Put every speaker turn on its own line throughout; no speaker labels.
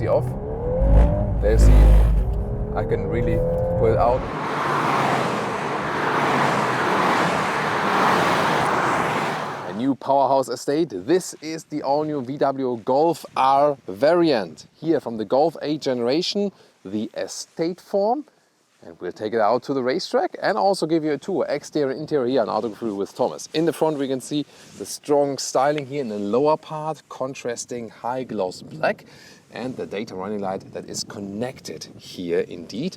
visibility off. There you see, I can really pull it out. A new powerhouse estate. This is the all-new VW Golf R variant. Here from the Golf 8 generation, the estate form. And we'll take it out to the racetrack and also give you a tour, exterior and interior here on Auto Through with Thomas. In the front we can see the strong styling here in the lower part, contrasting high gloss black, and the daytime running light that is connected here indeed.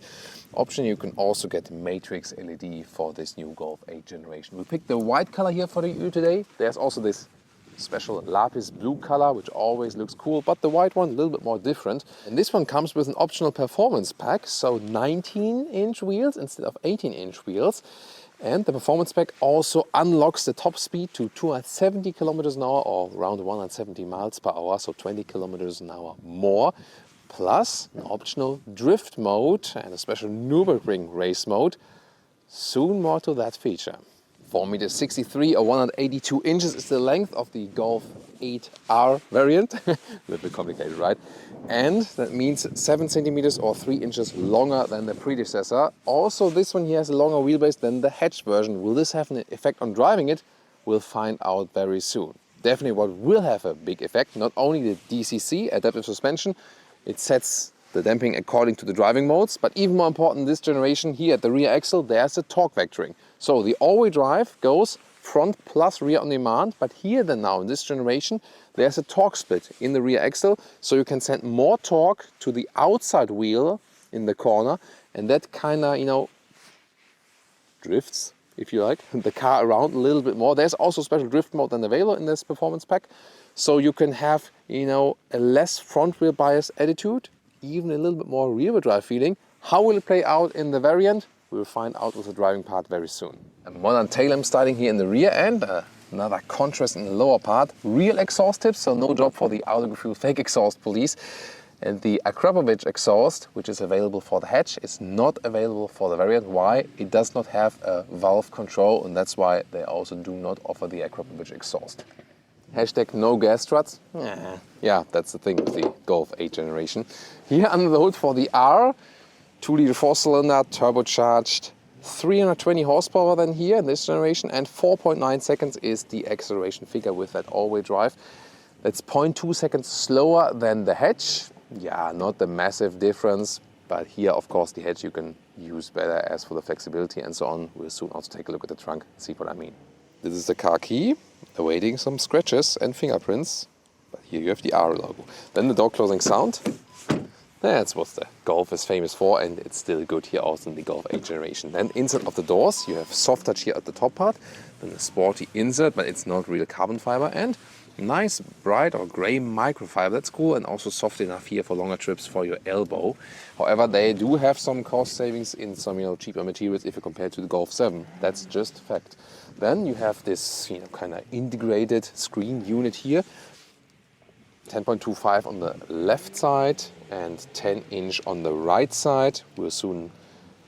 Option, you can also get matrix LED for this new Golf 8 generation. We picked the white color here for you today. There's also this special lapis blue color, which always looks cool, but the white one a little bit more different. And this one comes with an optional performance pack, so 19-inch wheels instead of 18-inch wheels. And the performance pack also unlocks the top speed to 270 kilometers an hour or around 170 miles per hour, so 20 kilometers an hour more, plus an optional drift mode and a special Nürburgring race mode. Soon more to that feature. 4.63 meters or 182 inches is the length of the Golf 8R variant. A little bit complicated, right? And that means 7 centimeters or 3 inches longer than the predecessor. Also, this one here has a longer wheelbase than the hatch version. Will this have an effect on driving it? We'll find out very soon. Definitely what will have a big effect, not only the DCC, adaptive suspension, it sets the damping according to the driving modes, but even more important this generation here at the rear axle, there's a torque vectoring. So the all-wheel drive goes front plus rear on demand, but here then now in this generation, there's a torque split in the rear axle, so you can send more torque to the outside wheel in the corner, and that kind of, drifts, if you like, the car around a little bit more. There's also special drift mode than available in this performance pack, so you can have, a less front wheel bias attitude, even a little bit more rear-wheel drive feeling. How will it play out in the variant? We'll find out with the driving part very soon. A modern tail lamp styling here in the rear end, another contrast in the lower part, real exhaust tips, so no job for the Autogefühl fake exhaust police. And the Akrapovic exhaust, which is available for the hatch, is not available for the variant. Why? It does not have a valve control, and that's why they also do not offer the Akrapovic exhaust. Hashtag no gas struts. Yeah, that's the thing with the Golf 8 generation. Here under the hood for the R, 2-liter 4-cylinder, turbocharged, 320 horsepower than here in this generation, and 4.9 seconds is the acceleration figure with that all-wheel drive. That's 0.2 seconds slower than the hatch. Yeah, not the massive difference, but here of course the hatch you can use better as for the flexibility and so on. We'll soon also take a look at the trunk, see what I mean. This is the car key, awaiting some scratches and fingerprints, but here you have the R logo. Then the door closing sound. That's what the Golf is famous for, and it's still good here also in the Golf 8 generation. Then inside of the doors, you have soft touch here at the top part, then a sporty insert, but it's not real carbon fiber, and nice bright or gray microfiber. That's cool, and also soft enough here for longer trips for your elbow. However, they do have some cost savings in some cheaper materials if you compare it to the Golf 7. That's just fact. Then you have this kind of integrated screen unit here, 10.25 on the left side and 10-inch on the right side. We'll soon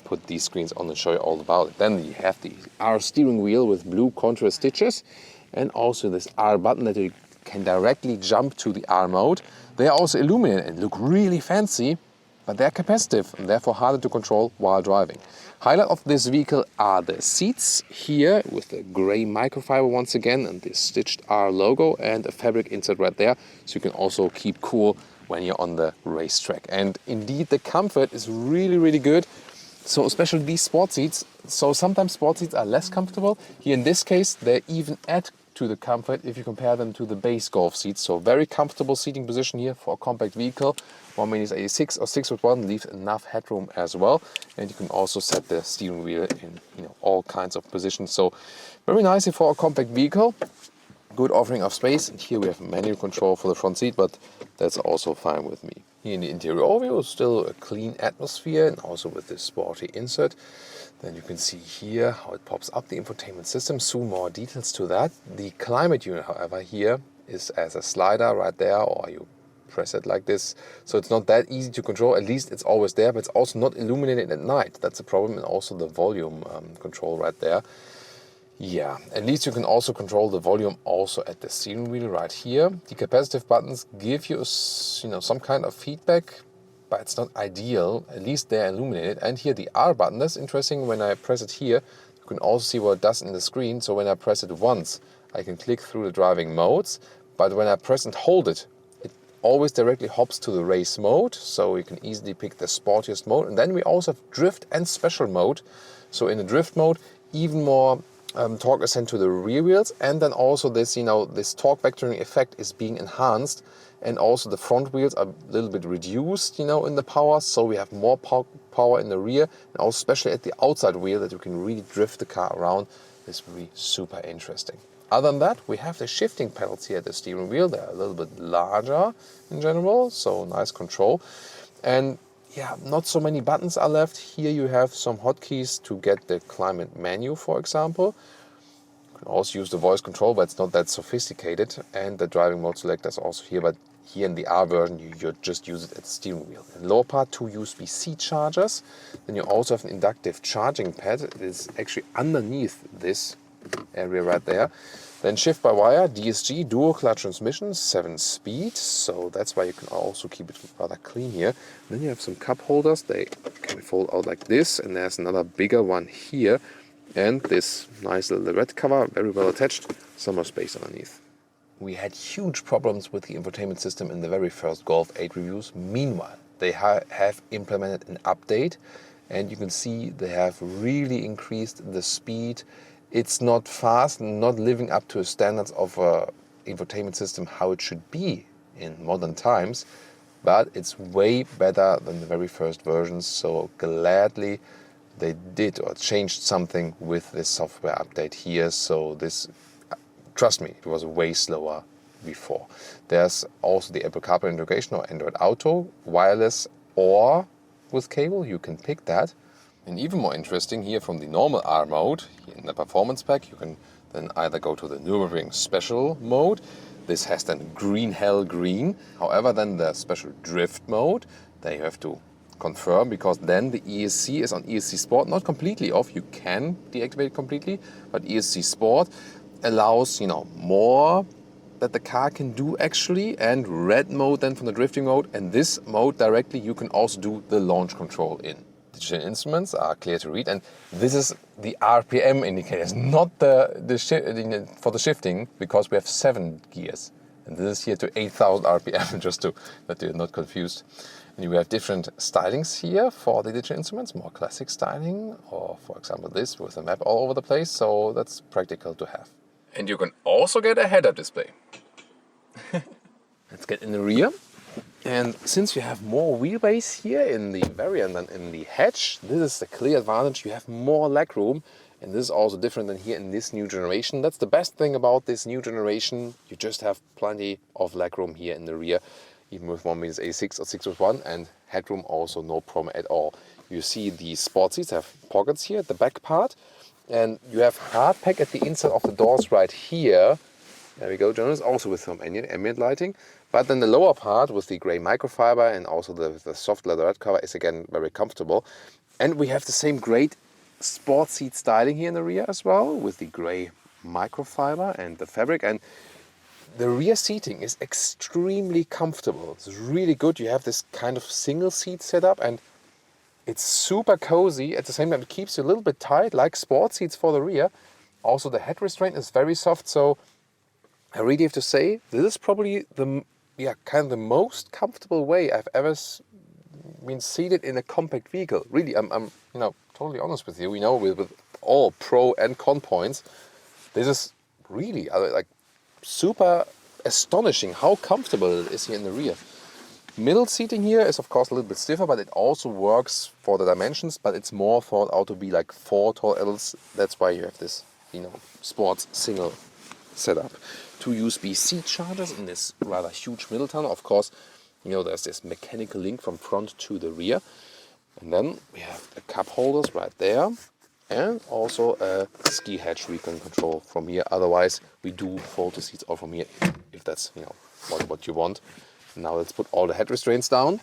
put these screens on and show you all about it. Then you have the R steering wheel with blue contrast stitches, and also this R button that you can directly jump to the R mode. They are also illuminated and look really fancy, but they're capacitive and therefore harder to control while driving. Highlight of this vehicle are the seats here with the gray microfiber once again and the stitched R logo and a fabric insert right there, so you can also keep cool when you're on the racetrack. And indeed the comfort is really, really good. So especially these sport seats. So sometimes sport seats are less comfortable. Here in this case, they even add to the comfort if you compare them to the base Golf seats. So very comfortable seating position here for a compact vehicle. 1.86 or 6'1" leaves enough headroom as well. And you can also set the steering wheel in all kinds of positions. So very nicely for a compact vehicle. Good offering of space. And here we have manual control for the front seat, but that's also fine with me. Here in the interior overview, still a clean atmosphere and also with this sporty insert. Then you can see here how it pops up the infotainment system. Soon more details to that. The climate unit, however, here is as a slider right there, or you press it like this. So it's not that easy to control. At least it's always there, but it's also not illuminated at night. That's a problem. And also the volume control right there. Yeah, at least you can also control the volume also at the steering wheel right here. The capacitive buttons give you, some kind of feedback, but it's not ideal. At least they're illuminated. And here the R button, that's interesting. When I press it here, you can also see what it does in the screen. So when I press it once, I can click through the driving modes. But when I press and hold it, it always directly hops to the race mode. So you can easily pick the sportiest mode. And then we also have drift and special mode. So in the drift mode, even more torque is sent to the rear wheels, and then also this, this torque vectoring effect is being enhanced, and also the front wheels are a little bit reduced, in the power, so we have more power in the rear, and also especially at the outside wheel that you can really drift the car around. This will be super interesting. Other than that, we have the shifting pedals here at the steering wheel. They're a little bit larger in general, so nice control. And yeah, not so many buttons are left. Here you have some hotkeys to get the climate menu, for example. You can also use the voice control, but it's not that sophisticated. And the driving mode selector is also here, but here in the R version, you just use it at the steering wheel. In the lower part, 2 USB-C chargers. Then you also have an inductive charging pad. It is actually underneath this area right there. Then shift-by-wire, DSG, dual clutch transmission, 7-speed, so that's why you can also keep it rather clean here. And then you have some cup holders, they can fold out like this, and there's another bigger one here, and this nice little red cover, very well attached, some more space underneath. We had huge problems with the infotainment system in the very first Golf 8 reviews. Meanwhile, they have implemented an update, and you can see they have really increased the speed. It's not fast, not living up to the standards of an infotainment system how it should be in modern times, but it's way better than the very first versions, so gladly they did or changed something with this software update here. So this, trust me, it was way slower before. There's also the Apple CarPlay integration or Android Auto, wireless or with cable, you can pick that. And even more interesting, here from the normal R mode, here in the performance pack, you can then either go to the Nürburgring special mode. This has then green hell green. However, then the special drift mode, there you have to confirm, because then the ESC is on ESC Sport, not completely off. You can deactivate it completely, but ESC Sport allows, more that the car can do actually, and red mode then from the drifting mode. And this mode directly you can also do the launch control in. Digital instruments are clear to read, and this is the RPM indicators, not for the shifting, because we have 7 gears, and this is here to 8,000 RPM, just to that you're not confused. And you have different stylings here for the digital instruments, more classic styling, or for example this with a map all over the place, so that's practical to have. And you can also get a head-up display. Let's get in the rear. And since you have more wheelbase here in the Variant than in the hatch, this is the clear advantage. You have more legroom, and this is also different than here in this new generation. That's the best thing about this new generation. You just have plenty of legroom here in the rear, even with 1.86 or 6.1, and headroom also no problem at all. You see the sport seats have pockets here at the back part, and you have hard pack at the inside of the doors right here. There we go, Jonas, also with some ambient lighting. But then the lower part with the grey microfiber and also the soft leatherette cover is again very comfortable. And we have the same great sport seat styling here in the rear as well, with the grey microfiber and the fabric. And the rear seating is extremely comfortable. It's really good. You have this kind of single seat setup, and it's super cozy. At the same time, it keeps you a little bit tight, like sport seats for the rear. Also, the head restraint is very soft, so I really have to say, this is probably the the most comfortable way I've ever been seated in a compact vehicle. Really, I'm totally honest with you. With all pro and con points, this is really like super astonishing how comfortable it is here in the rear. Middle seating here is of course a little bit stiffer, but it also works for the dimensions. But it's more thought out to be like 4 tall adults. That's why you have this, sports single setup. 2 USB-C chargers in this rather huge middle tunnel. Of course, there's this mechanical link from front to the rear. And then we have the cup holders right there. And also a ski hatch we can control from here. Otherwise, we do fold the seats all from here, if that's, what you want. Now let's put all the head restraints down.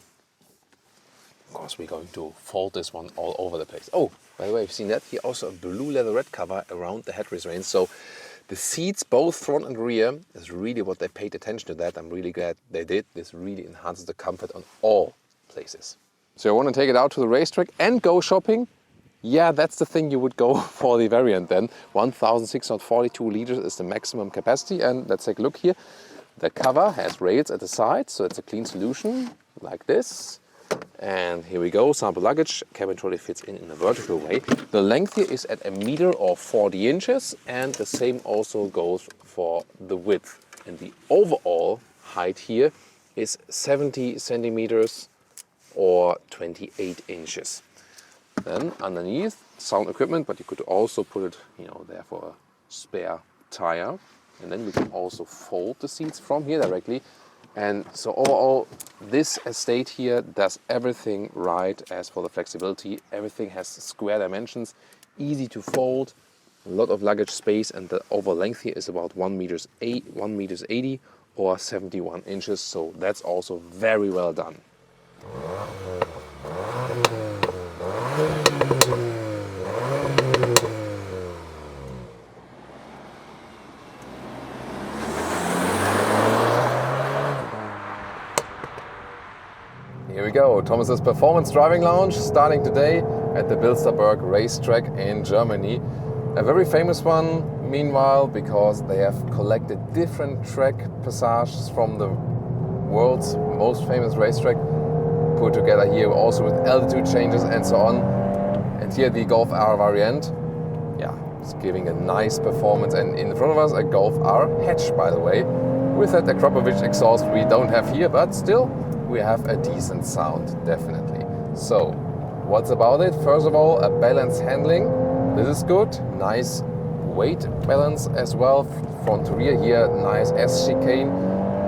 Of course, we're going to fold this one all over the place. Oh, By the way, you've seen that here also a blue leatherette cover around the headrest range. So the seats, both front and rear, is really what they paid attention to that. I'm really glad they did. This really enhances the comfort on all places. So I want to take it out to the racetrack and go shopping. Yeah, that's the thing you would go for the variant then. 1,642 liters is the maximum capacity. And let's take a look here. The cover has rails at the side, so it's a clean solution like this. And here we go, sample luggage. Cabin trolley fits in a vertical way. The length here is at 1 meter or 40 inches, and the same also goes for the width. And the overall height here is 70 centimeters or 28 inches. Then underneath, sound equipment, but you could also put it, there for a spare tire. And then you can also fold the seats from here directly. And so overall, this estate here does everything right as for the flexibility. Everything has square dimensions, easy to fold, a lot of luggage space, and the overall length here is about 1 meters 80 or 71 inches. So that's also very well done. Here we go, Thomas's Performance Driving Lounge, starting today at the Bilsterberg racetrack in Germany. A very famous one, meanwhile, because they have collected different track passages from the world's most famous racetrack, put together here also with altitude changes and so on. And here the Golf R variant, it's giving a nice performance. And in front of us a Golf R hatch, by the way, with that Akrapovic exhaust we don't have here, but still we have a decent sound, definitely. So, what's about it? First of all, a balanced handling. This is good. Nice weight balance as well. Front to rear here, nice S chicane,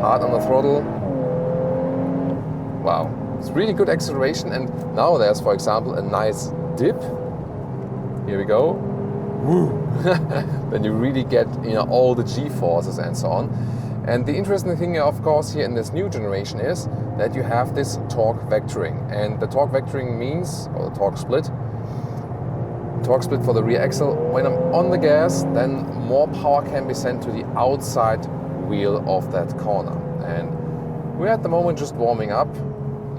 hard on the throttle. Wow, it's really good acceleration. And now there's, for example, a nice dip. Here we go. Woo! Then you really get all the G-forces and so on. And the interesting thing, of course, here in this new generation is that you have this torque vectoring. And the torque vectoring means, or the torque split for the rear axle, when I'm on the gas, then more power can be sent to the outside wheel of that corner. And we're at the moment just warming up,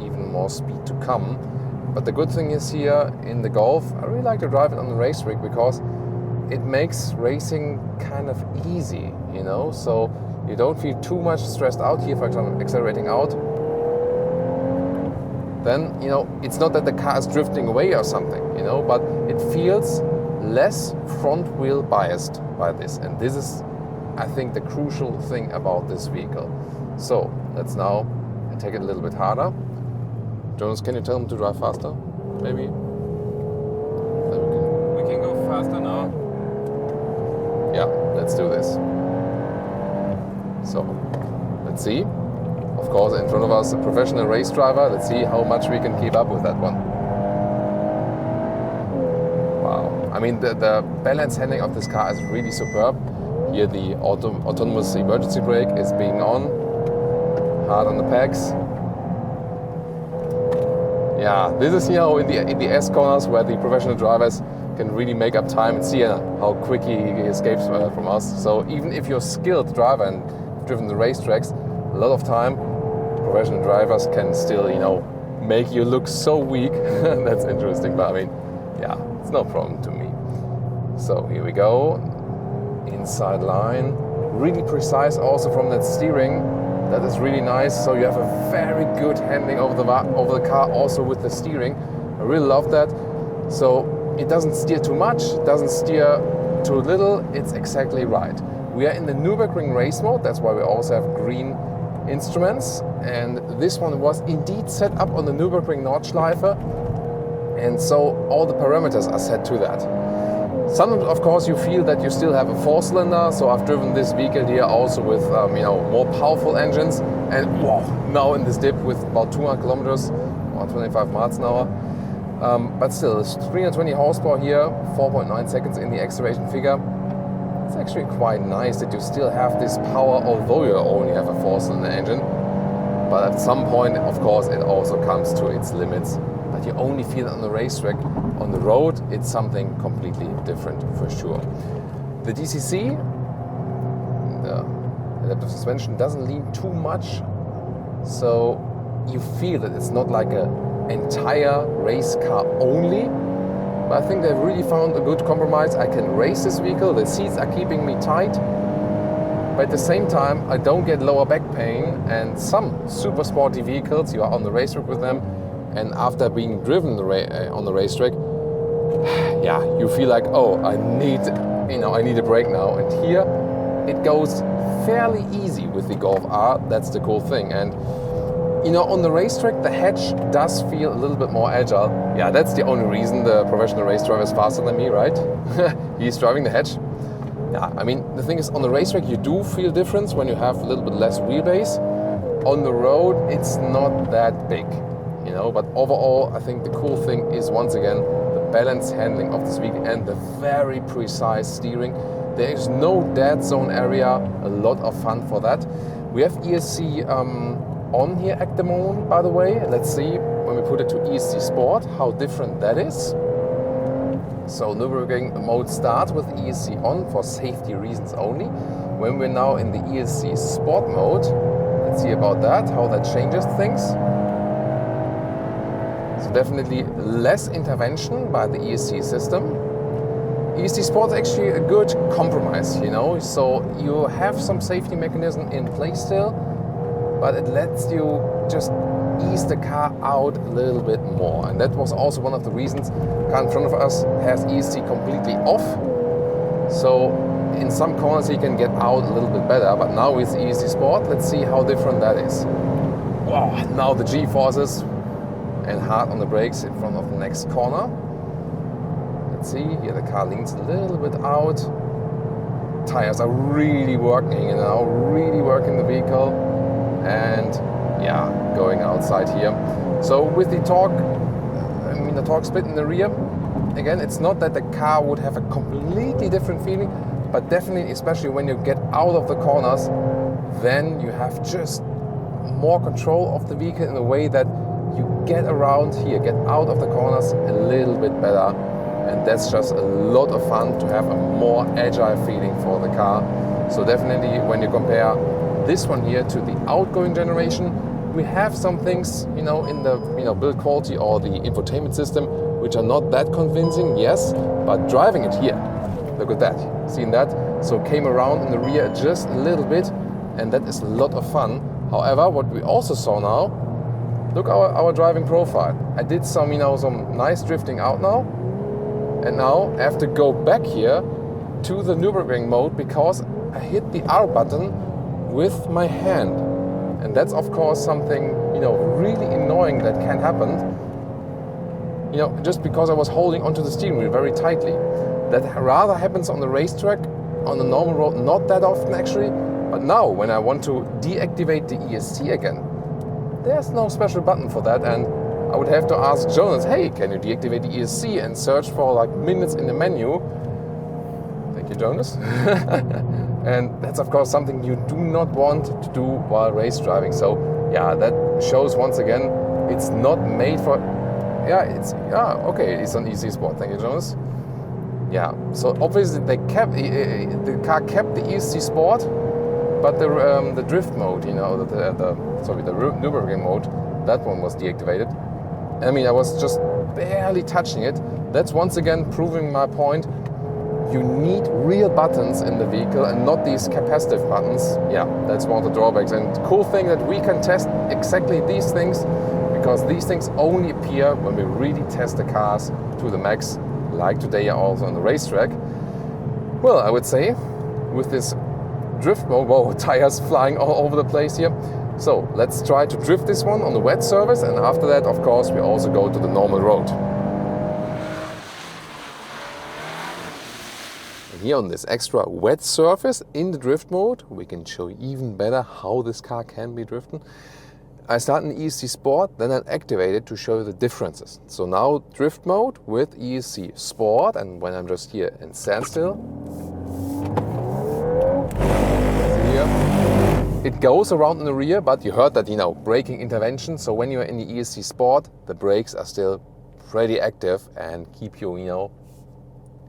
even more speed to come. But the good thing is here in the Golf, I really like to drive it on the race rig because it makes racing kind of easy, so you don't feel too much stressed out here, for example, accelerating out. Then, it's not that the car is drifting away or something, but it feels less front wheel biased by this. And this is, I think, the crucial thing about this vehicle. So, let's now take it a little bit harder. Jonas, can you tell him to drive faster? Maybe?
We can go faster now.
Yeah, let's do this. So, let's see. Of course, in front of us, a professional race driver. Let's see how much we can keep up with that one. Wow. I mean, the balance handling of this car is really superb. Here the autonomous emergency brake is being on. Hard on the pegs. Yeah, this is in the S corners where the professional drivers can really make up time and see how quick he escapes from us. So even if you're a skilled driver and driven the racetracks, a lot of time professional drivers can still, make you look so weak. That's interesting, but I mean, it's no problem to me. So here we go, inside line, really precise also from that steering. That is really nice. So you have a very good handling over the car, also with the steering. I really love that. So it doesn't steer too much, it doesn't steer too little. It's exactly right. We are in the Nürburgring race mode. That's why we also have green instruments. And this one was indeed set up on the Nürburgring Nordschleife. And so all the parameters are set to that. Sometimes, of course, you feel that you still have a 4-cylinder. So I've driven this vehicle here also with, more powerful engines. And now in this dip with about 200 kilometers or 25 miles an hour. But still, it's 320 horsepower here, 4.9 seconds in the acceleration figure. It's actually quite nice that you still have this power, although you only have a 4-cylinder engine. But at some point, of course, it also comes to its limits. but you only feel it on the racetrack. On the road, it's something completely different for sure. The DCC, the adaptive suspension, doesn't lean too much, so you feel that it's not like an entire race car only. But I think they've really found a good compromise. I can race this vehicle, the seats are keeping me tight, but at the same time I don't get lower back pain. And some super sporty vehicles, you are on the racetrack with them, and after being driven on the racetrack, yeah, you feel like, oh, I need a break now. And here it goes fairly easy with the Golf R. That's the cool thing. And on the racetrack, the hatch does feel a little bit more agile. Yeah, that's the only reason the professional race driver is faster than me, right? He's driving the hatch. Yeah, I mean, the thing is, on the racetrack, you do feel difference when you have a little bit less wheelbase. On the road, it's not that big, but overall, I think the cool thing is, once again, the balance handling of this vehicle and the very precise steering. There is no dead zone area, a lot of fun for that. We have ESC on here at the moment, by the way. Let's see when we put it to ESC Sport how different that is. So Nürburgring mode starts with ESC on for safety reasons only. When we're now in the ESC Sport mode, let's see about that, how that changes things. So definitely less intervention by the ESC system. ESC Sport is actually a good compromise, so you have some safety mechanism in place still, but it lets you just ease the car out a little bit more. And that was also one of the reasons the car in front of us has ESC completely off. So in some corners you can get out a little bit better, but now with ESC Sport, let's see how different that is. Wow, now the G-forces and hard on the brakes in front of the next corner. Let's see, here the car leans a little bit out. Tires are really working really working the vehicle. And yeah, going outside here. So with the torque split in the rear, again, it's not that the car would have a completely different feeling, but definitely, especially when you get out of the corners, then you have just more control of the vehicle in a way that you get around here, get out of the corners a little bit better. And that's just a lot of fun to have a more agile feeling for the car. So definitely when you compare this one here to the outgoing generation, we have some things, in the build quality or the infotainment system, which are not that convincing, yes, but driving it here, look at that, seen that? So came around in the rear just a little bit, and that is a lot of fun. However, what we also saw now, look our driving profile. I did some nice drifting out now, and now I have to go back here to the Nürburgring mode because I hit the R button with my hand. And that's of course something, really annoying that can happen. Just because I was holding onto the steering wheel very tightly. That rather happens on the racetrack, on the normal road, not that often actually. But now when I want to deactivate the ESC again, there's no special button for that, and I would have to ask Jonas, hey, can you deactivate the ESC, and search for like minutes in the menu. Thank you, Jonas. And that's of course something you do not want to do while race driving. So yeah, that shows once again, it's not made for, it's on ESC Sport. Thank you, Jonas. Yeah, so obviously the car kept the ESC Sport, but the drift mode, the Nürburgring mode, that one was deactivated. I mean, I was just barely touching it. That's once again proving my point. You need real buttons in the vehicle and not these capacitive buttons. Yeah, that's one of the drawbacks. And the cool thing that we can test exactly these things, because these things only appear when we really test the cars to the max, like today also on the racetrack. Well, I would say with this drift mode, whoa, tires flying all over the place here. So let's try to drift this one on the wet surface, and after that, of course, we also go to the normal road. And here on this extra wet surface in the drift mode, we can show you even better how this car can be drifted. I start in ESC Sport, then I activate it to show you the differences. So now drift mode with ESC Sport, and when I'm just here in standstill, here, It goes around in the rear, but you heard that, you know, braking intervention. So when you're in the ESC Sport, the brakes are still pretty active and keep you, you know,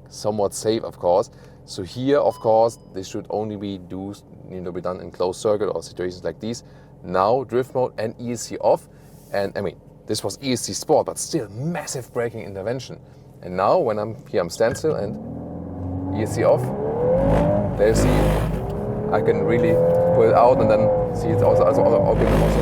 somewhat safe, of course. So here, of course, this should only be done in closed circuit or situations like these. Now drift mode and ESC off, and I mean, this was ESC Sport, but still massive braking intervention. And now when I'm here, I'm standstill and ESC off. There you see, I can really pull it out and then see it's also open also.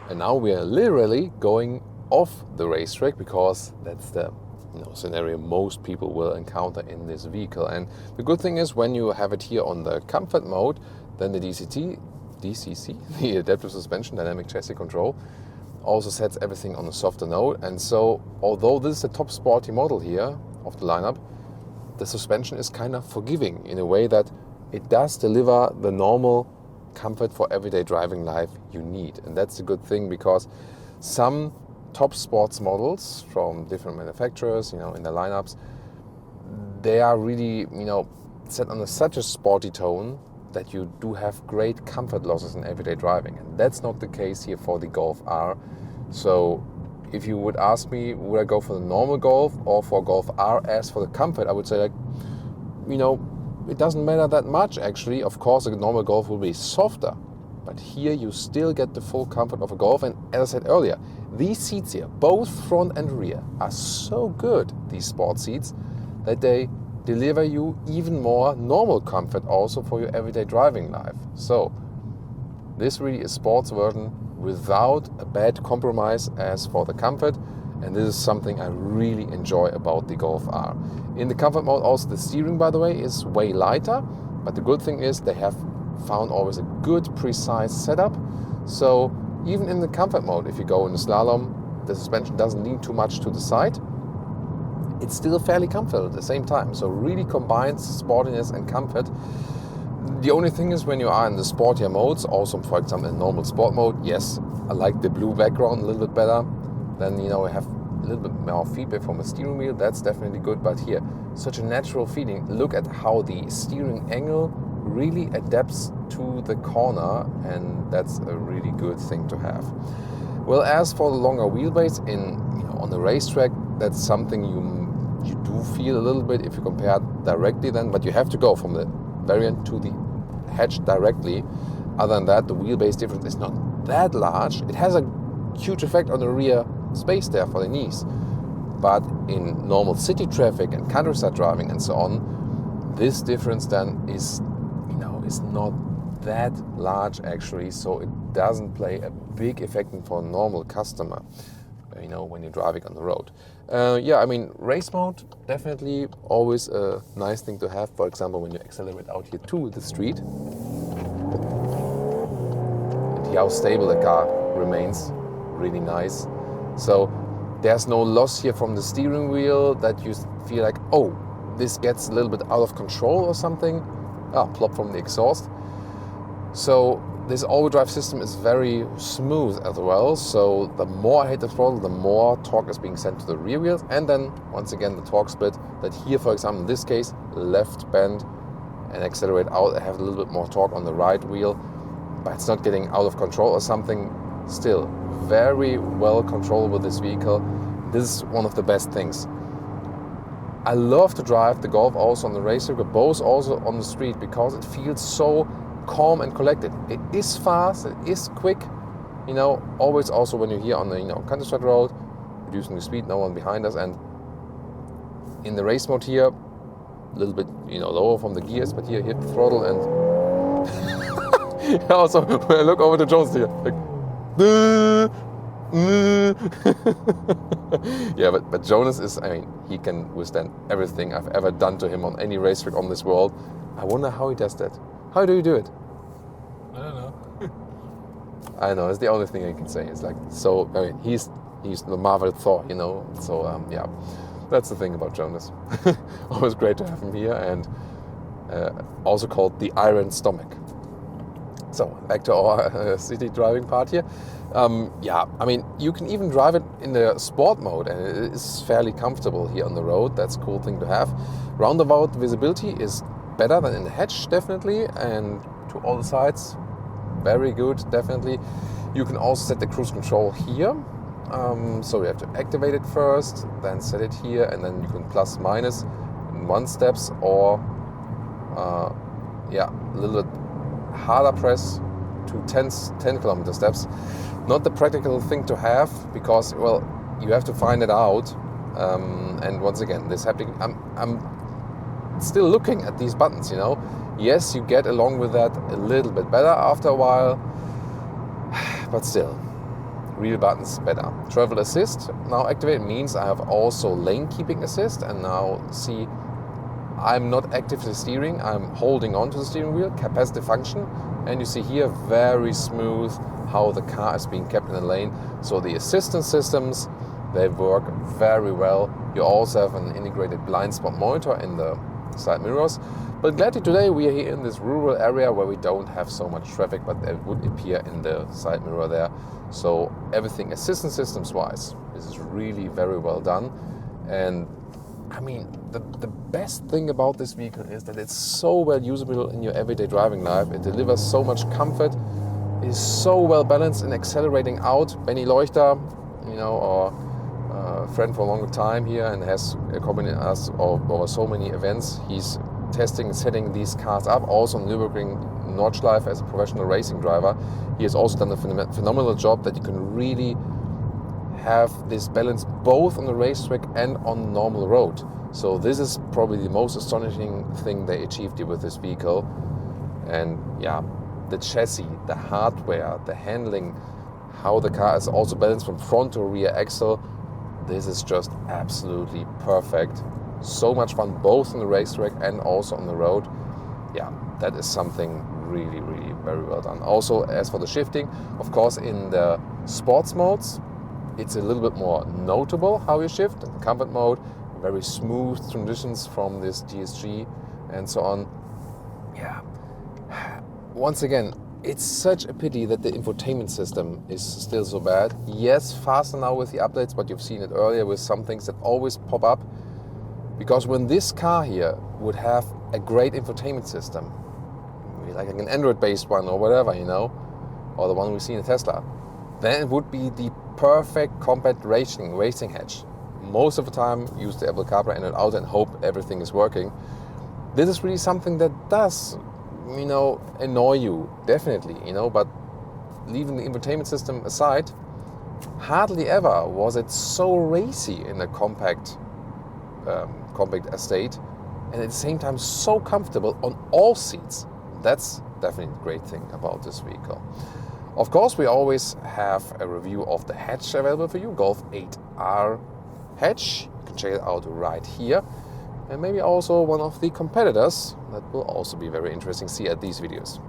And now we are literally going off the racetrack because that's the scenario most people will encounter in this vehicle. And the good thing is when you have it here on the comfort mode, then the DCC, the adaptive suspension, dynamic chassis control, also sets everything on a softer note. And so although this is the top sporty model here of the lineup, the suspension is kind of forgiving in a way that it does deliver the normal comfort for everyday driving life you need. And that's a good thing because some top sports models from different manufacturers, in the lineups, they are really, set under such a sporty tone that you do have great comfort losses in everyday driving. And that's not the case here for the Golf R. So if you would ask me, would I go for the normal Golf or for Golf R? As for the comfort, I would say, it doesn't matter that much actually. Of course, a normal Golf will be softer, but here you still get the full comfort of a Golf. And as I said earlier, these seats here, both front and rear, are so good, these sport seats, that they deliver you even more normal comfort also for your everyday driving life. So this really is sports version without a bad compromise as for the comfort. And this is something I really enjoy about the Golf R. In the comfort mode also the steering, by the way, is way lighter, but the good thing is they have found always a good precise setup. So even in the comfort mode, if you go in the slalom, the suspension doesn't lean too much to the side. It's still fairly comfortable at the same time. So really combines sportiness and comfort. The only thing is when you are in the sportier modes, also for example in normal sport mode, yes, I like the blue background a little bit better. Then we have a little bit more feedback from the steering wheel. That's definitely good. But here, such a natural feeling. Look at how the steering angle really adapts to the corner, and that's a really good thing to have. Well, as for the longer wheelbase on the racetrack, that's something you do feel a little bit if you compare directly then, but you have to go from the variant to the hatch directly. Other than that, the wheelbase difference is not that large. It has a huge effect on the rear space there for the knees, but in normal city traffic and countryside driving and so on, this difference then is not that large actually, so it doesn't play a big effect for a normal customer when you're driving on the road. Race mode definitely always a nice thing to have. For example, when you accelerate out here to the street, and how stable the car remains, really nice. So there's no loss here from the steering wheel that you feel like, oh, this gets a little bit out of control or something. Plop from the exhaust. So this all-wheel drive system is very smooth as well. So the more I hit the throttle, the more torque is being sent to the rear wheels. And then once again, the torque split that here, for example, in this case, left bend and accelerate out, I have a little bit more torque on the right wheel, but it's not getting out of control or something. Still very well controllable, this vehicle. This is one of the best things. I love to drive the Golf also on the racetrack, but both also on the street, because it feels so calm and collected. It is fast, it is quick, always also when you're here on the countryside road, reducing the speed, no one behind us, and in the race mode here, a little bit lower from the gears, but here hit the throttle and also when I look over to Jones here, like yeah, but Jonas is, he can withstand everything I've ever done to him on any racetrack on this world. I wonder how he does that. How do you do it?
I don't know.
I know, it's the only thing I can say. It's like, so, he's the Marvel Thor, so yeah, that's the thing about Jonas. Always great to have him here, and also called the Iron Stomach. So back to our city driving part here. Yeah, I mean, you can even drive it in the sport mode and it is fairly comfortable here on the road. That's a cool thing to have. Roundabout visibility is better than in the hatch, definitely, and to all the sides, very good, definitely. You can also set the cruise control here. So you have to activate it first, then set it here, and then you can plus minus in 1 steps or a little bit harder press to 10 kilometer steps. Not the practical thing to have because, well, you have to find it out. And once again, this happening, I'm still looking at these buttons, you know. Yes, you get along with that a little bit better after a while, but still, real buttons better. Travel assist now activated means I have also lane keeping assist, and now see I'm not actively steering, I'm holding on to the steering wheel, capacitive function, and you see here very smooth how the car is being kept in the lane. So the assistance systems, they work very well. You also have an integrated blind spot monitor in the side mirrors. But gladly today we are here in this rural area where we don't have so much traffic, but it would appear in the side mirror there. So everything assistance systems wise, this is really very well done. And I mean, the best thing about this vehicle is that it's so well usable in your everyday driving life. It delivers so much comfort. It is so well balanced in accelerating out. Benny Leuchter, you know, or a friend for a long time here and has accompanied us over so many events. He's testing and setting these cars up, also on Nürburgring Nordschleife as a professional racing driver. He has also done a phenomenal job that you can really have this balance both on the racetrack and on normal road. So this is probably the most astonishing thing they achieved here with this vehicle. And yeah, the chassis, the hardware, the handling, how the car is also balanced from front to rear axle, this is just absolutely perfect. So much fun both on the racetrack and also on the road. Yeah, that is something really, really very well done. Also, as for the shifting, of course, in the sports modes, it's a little bit more notable how you shift. In the comfort mode, very smooth transitions from this DSG and so on. Yeah. Once again, it's such a pity that the infotainment system is still so bad. Yes, faster now with the updates, but you've seen it earlier with some things that always pop up. Because when this car here would have a great infotainment system, like an Android-based one or whatever, you know, or the one we see in a Tesla, then it would be the perfect compact racing hatch. Most of the time, use the Apple CarPlay and Auto and hope everything is working. This is really something that does, you know, annoy you, definitely, you know, but leaving the infotainment system aside, hardly ever was it so racy in a compact estate, and at the same time so comfortable on all seats. That's definitely a great thing about this vehicle. Of course, we always have a review of the hatch available for you, Golf 8R hatch. You can check it out right here. And maybe also one of the competitors that will also be very interesting to see at these videos.